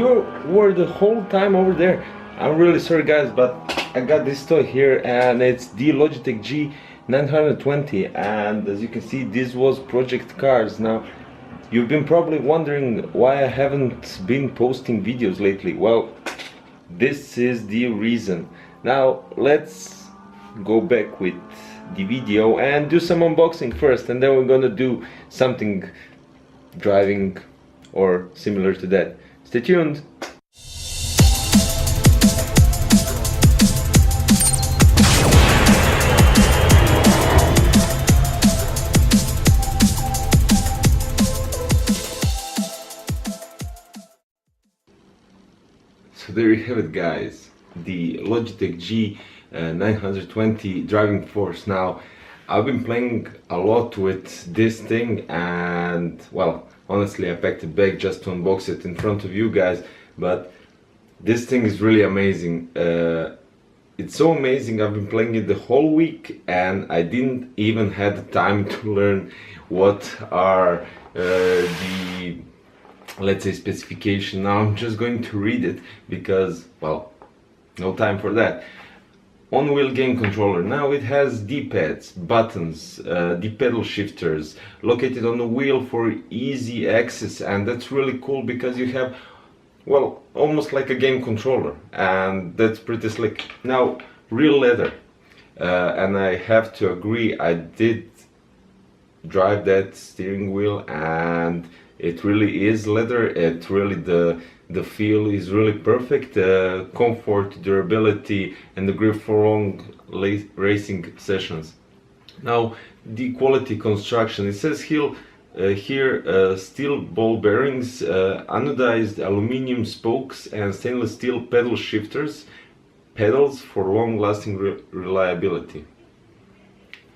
you were the whole time over there. I'm really sorry guys, but I got this toy here and it's the Logitech G920, and as you can see this was project cars. Now you've been probably wondering why I haven't been posting videos lately. Well, this is the reason. Now let's go back with the video and do some unboxing first, and then we're gonna do something driving or similar to that. Stay tuned. So there you have it guys, the Logitech G920 Driving Force. Now I've been playing a lot with this thing, and well, honestly I packed it back just to unbox it in front of you guys, but this thing is really amazing. It's so amazing. I've been playing it the whole week and I didn't even have the time to learn what are the, let's say, specification. Now I'm just going to read it because, well, no time for that. On-wheel game controller. Now it has D-pads, buttons, the pedal shifters located on the wheel for easy access, and that's really cool because you have, well, almost like a game controller, and that's pretty slick. Now, real leather, and I have to agree, I did drive that steering wheel and it really is leather. It really, the feel is really perfect. Comfort, durability, and the grip for long racing sessions. Now the quality construction, it says here steel ball bearings, anodized aluminum spokes, and stainless steel pedal shifters, pedals for long-lasting reliability.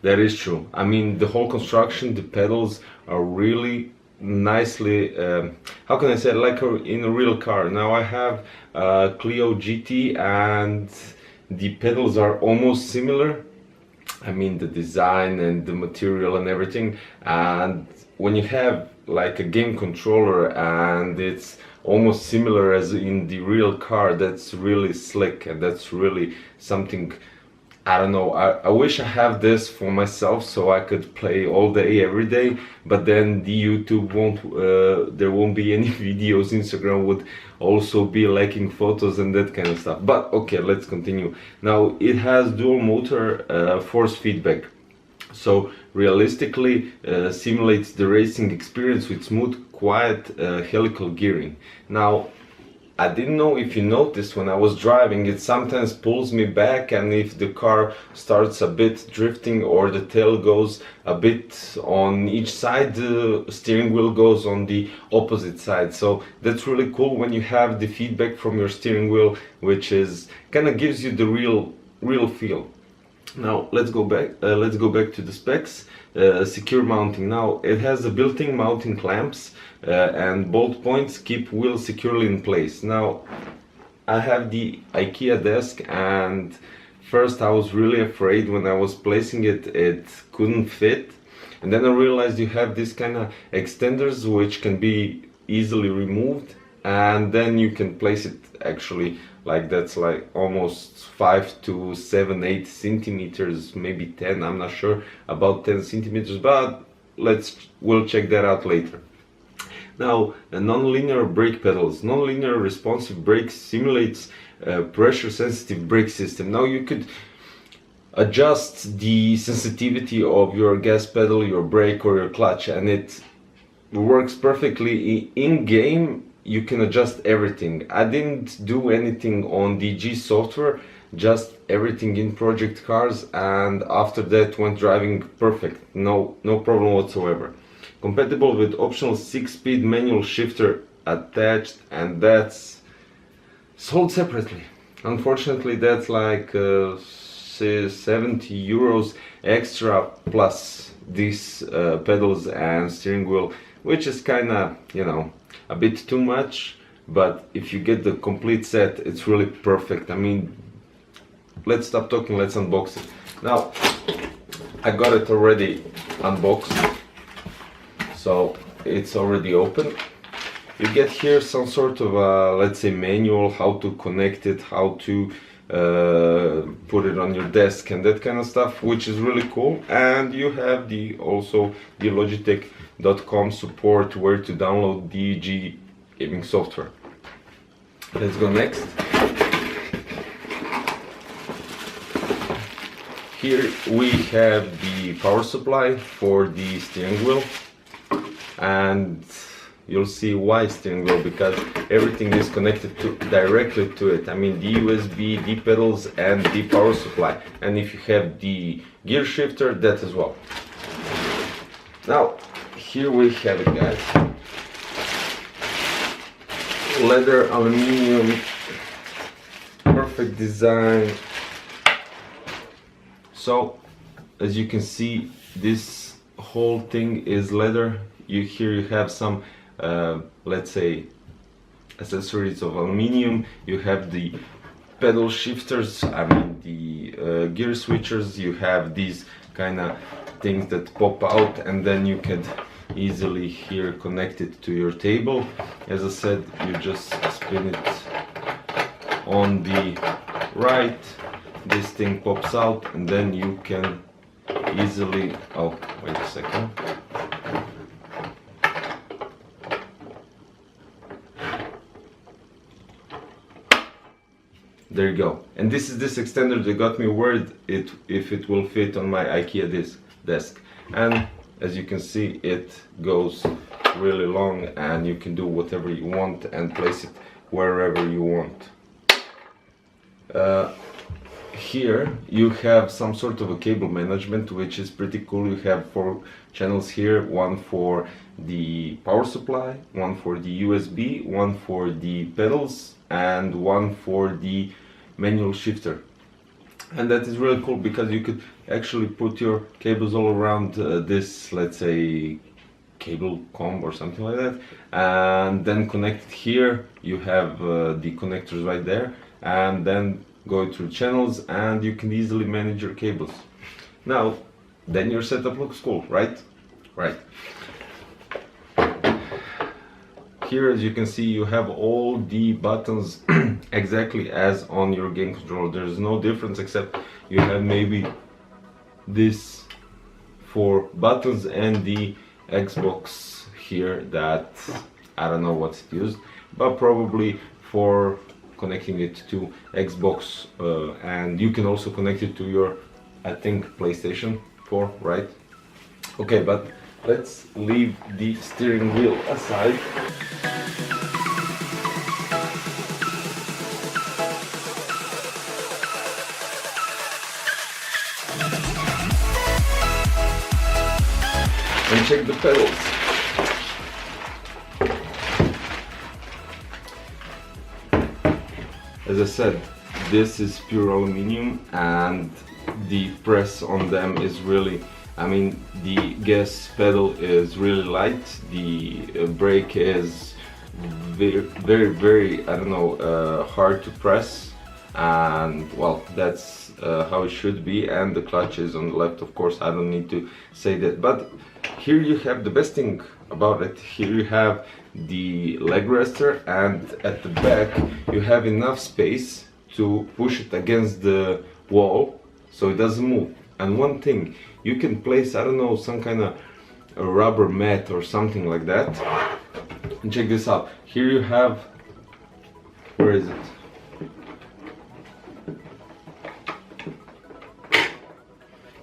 That is true. I mean, the whole construction, the pedals are really nicely, how can I say it, like in a real car. Now I have Clio GT and the pedals are almost similar. I mean, the design and the material and everything, and when you have like a game controller and it's almost similar as in the real car, that's really slick, and that's really something. I don't know, I wish I have this for myself so I could play all day every day, but then the YouTube won't, there won't be any videos. Instagram would also be lacking photos and that kind of stuff. But okay, let's continue. Now it has dual motor force feedback, so realistically simulates the racing experience with smooth, quiet helical gearing. Now I didn't know if you noticed when I was driving, it sometimes pulls me back, and if the car starts a bit drifting or the tail goes a bit on each side, the steering wheel goes on the opposite side. So that's really cool when you have the feedback from your steering wheel, which is kind of gives you the real feel. Now let's go back to the specs. Secure mounting. Now it has a built-in mounting clamps and bolt points keep wheel securely in place. Now I have the IKEA desk, and first I was really afraid when I was placing it, it couldn't fit, and then I realized you have this kind of extenders which can be easily removed, and then you can place it actually like that's like almost 5 to 7, 8 centimeters, maybe 10, I'm not sure, about 10 centimeters, but we'll check that out later. Now, non-linear brake pedals. Non-linear responsive brake simulates pressure sensitive brake system. Now you could adjust the sensitivity of your gas pedal, your brake, or your clutch, and it works perfectly in game. You can adjust everything. I didn't do anything on the G software, just everything in project cars, and after that went driving perfect, no problem whatsoever. Compatible with optional 6-speed manual shifter attached, and that's sold separately. Unfortunately that's like 70 euros extra plus these pedals and steering wheel, which is kind of, you know, a bit too much, but if you get the complete set, it's really perfect. I mean, let's stop talking, let's unbox it. Now I got it already unboxed, so it's already open. you get here some sort of let's say manual, how to connect it, how to put it on your desk and that kind of stuff, which is really cool. And you have also the Logitech.com support where to download the G Gaming software. Let's go next. Here we have the power supply for the steering wheel, and you'll see why steering wheel, because everything is connected directly to it. I mean, the USB, the pedals, and the power supply. And if you have the gear shifter, that as well. Now, here we have it, guys. Leather, aluminium, perfect design. So, as you can see, this whole thing is leather. Here you have some let's say accessories of aluminium. You have the pedal shifters, I mean the gear switchers. You have these kind of things that pop out, and then you can easily here connect it to your table. As I said, you just spin it on the right, this thing pops out, and then you can easily, oh wait a second, there you go. And this is this extender that got me worried if it will fit on my IKEA desk. And as you can see, it goes really long, and you can do whatever you want and place it wherever you want. Here you have some sort of a cable management, which is pretty cool. You have 4 channels here, one for the power supply, one for the USB, one for the pedals, and one for the manual shifter. And that is really cool because you could actually put your cables all around this, let's say, cable comb or something like that, and then connect it here. You have the connectors right there, and then go through channels, and you can easily manage your cables. Now, then your setup looks cool, right? Right. Here, as you can see, you have all the buttons exactly as on your game controller. There's no difference, except you have maybe this for buttons and the Xbox here that I don't know what's used, but probably for connecting it to Xbox, and you can also connect it to your, I think, PlayStation 4, right? Okay, but let's leave the steering wheel aside. And check the pedals. As I said, this is pure aluminum, and the press on them is really, I mean, the gas pedal is really light, the brake is very, I don't know, hard to press, and well, that's how it should be. And the clutch is on the left, of course, I don't need to say that. But here you have the best thing about it. Here you have the leg rester, and at the back you have enough space to push it against the wall so it doesn't move. And one thing, you can place, I don't know, some kind of a rubber mat or something like that. And check this out. Here you have, where is it?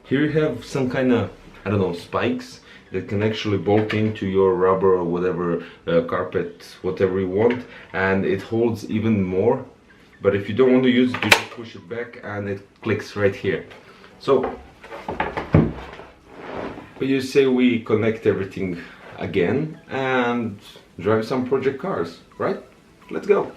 Here you have some kind of, I don't know, spikes that can actually bolt into your rubber or whatever, carpet, whatever you want, and it holds even more. But if you don't want to use it, you just push it back and it clicks right here. So, you say we connect everything again and drive some project cars, right? Let's go!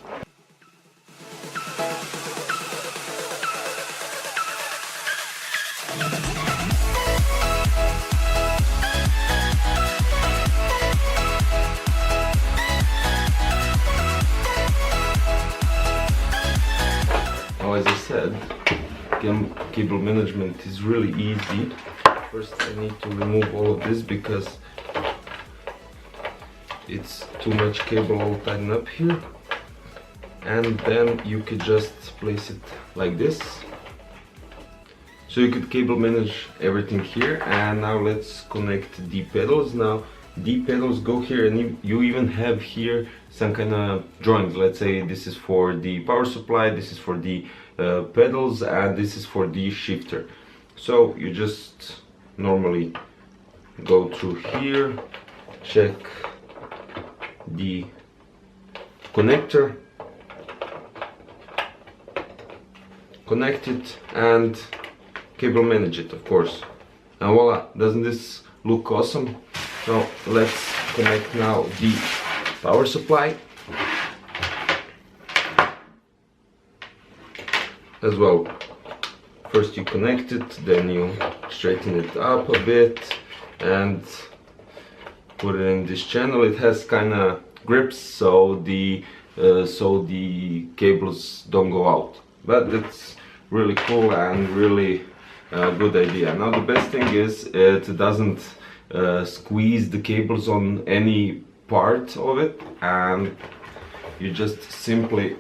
As I said, cable management is really easy. First I need to remove all of this because it's too much cable all tied up here. And then you could just place it like this. So you could cable manage everything here. And now let's connect the pedals. Now the pedals go here, and you even have here some kind of drawings. Let's say this is for the power supply, this is for the pedals, and this is for the shifter. So you just normally go through here, check the connector, connect it, and cable manage it, of course. And voila, doesn't this look awesome? So let's connect now the power supply as well. First you connect it, then you straighten it up a bit and put it in this channel. It has kind of grips, so the cables don't go out. But it's really cool and really good idea. Now the best thing is it doesn't squeeze the cables on any part of it, and you just simply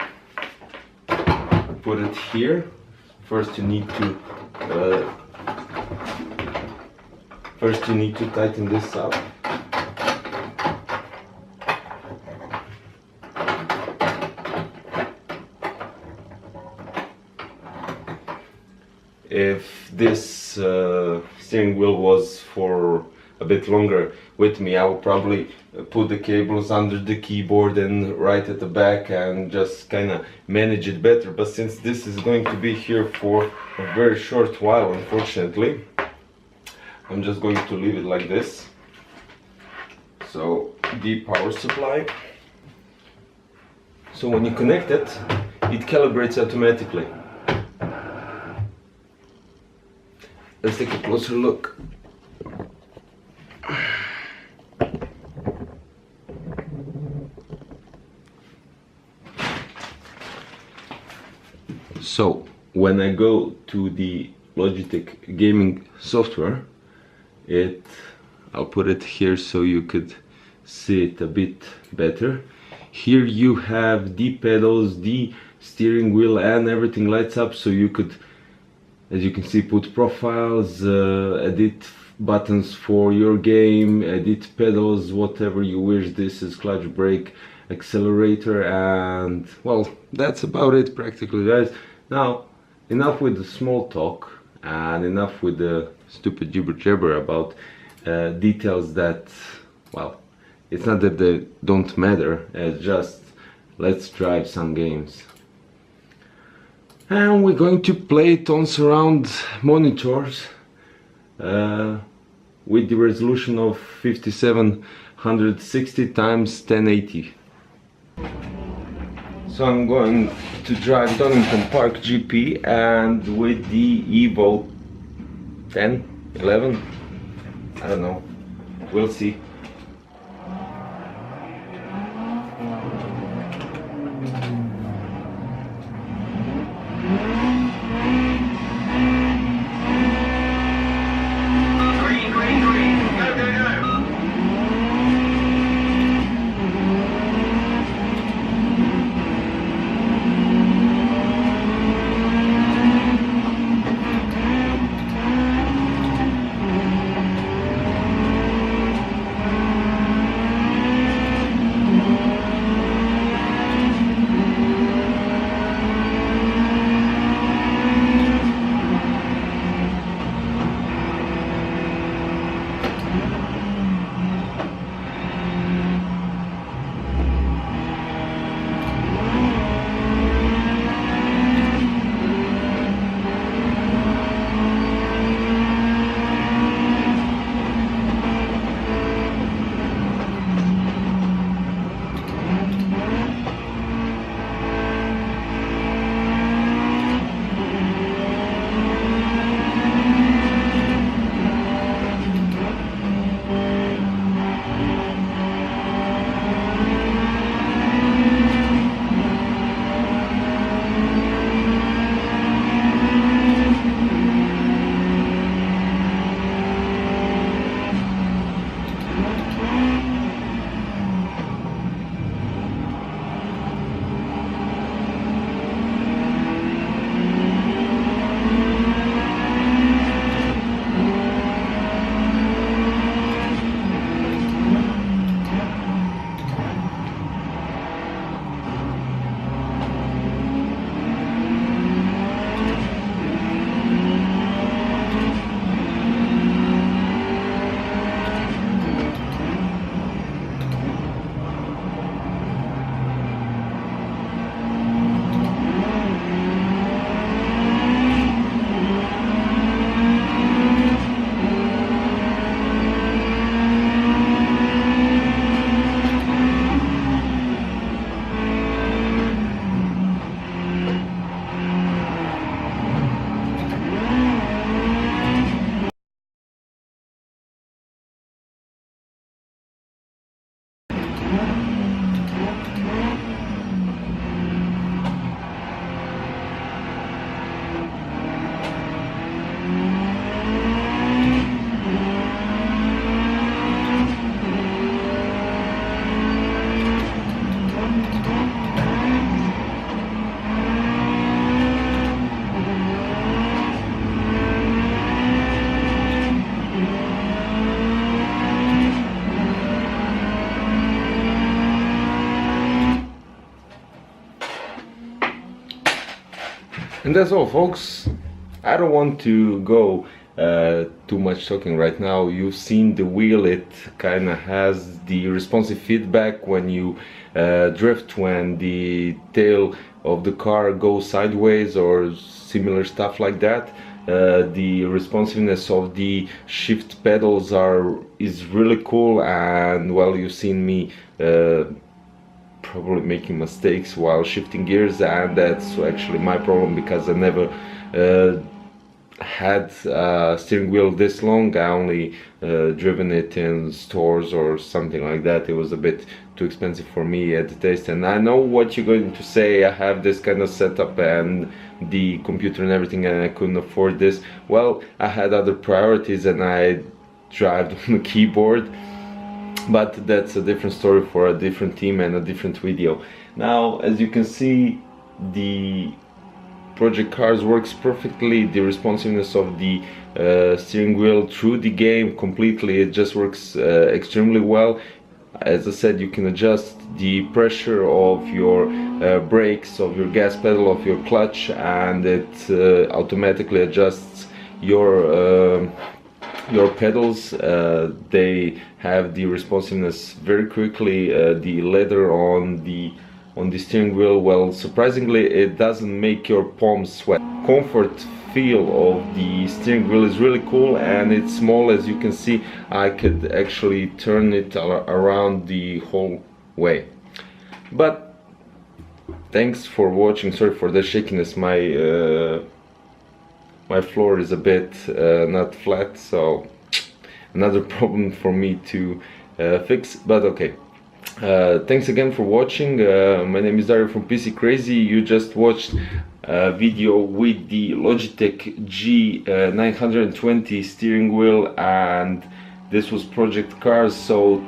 put it here. First you need to tighten this up. If this steering wheel was for a bit longer with me, I would probably put the cables under the keyboard and right at the back and just kind of manage it better. But since this is going to be here for a very short while, unfortunately, I'm just going to leave it like this. So the power supply. So when you connect it, it calibrates automatically. Let's take a closer look. So when I go to the Logitech Gaming software, I'll put it here so you could see it a bit better. Here you have the pedals, the steering wheel, and everything lights up, so you could, as you can see, put profiles, edit buttons for your game, edit pedals, whatever you wish. This is clutch, brake, accelerator, and well, that's about it practically, guys. Now, enough with the small talk and enough with the stupid jibber jabber about details that, well, it's not that they don't matter, it's just let's drive some games. And we're going to play it on surround monitors with the resolution of 5760 times 1080. So I'm going to drive Donington Park GP, and with the Evo 10, 11, I don't know, we'll see. And that's all, folks. I don't want to go too much talking right now. You've seen the wheel, it kind of has the responsive feedback when you drift, when the tail of the car goes sideways or similar stuff like that. The responsiveness of the shift pedals is really cool, and well, you've seen me probably making mistakes while shifting gears, and that's actually my problem because I never had a steering wheel this long. I only driven it in stores or something like that. It was a bit too expensive for me at the taste, and I know what you're going to say. I have this kind of setup and the computer and everything, and I couldn't afford this. Well, I had other priorities and I drive on the keyboard, but that's a different story for a different team and a different video. Now, as you can see, the Project Cars works perfectly. The responsiveness of the steering wheel through the game completely, it just works extremely well. As I said, you can adjust the pressure of your brakes, of your gas pedal, of your clutch, and it automatically adjusts your pedals. They have the responsiveness very quickly. The leather on the steering wheel, well, surprisingly, it doesn't make your palms sweat. Comfort feel of the steering wheel is really cool, and it's small. As you can see, I could actually turn it around the whole way. But thanks for watching. Sorry for the shakiness. My floor is a bit not flat, so another problem for me to fix, but okay. Thanks again for watching. My name is Dario from PC Crazy. You just watched a video with the Logitech G920 steering wheel, and this was Project Cars. So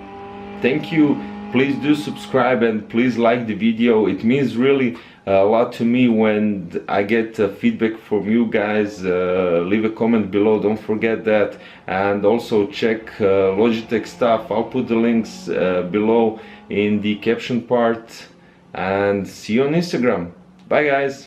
thank you. Please do subscribe and please like the video. It means really a lot to me when I get feedback from you guys. Leave a comment below, don't forget that, and also check Logitech stuff. I'll put the links below in the caption part, and see you on Instagram. Bye guys.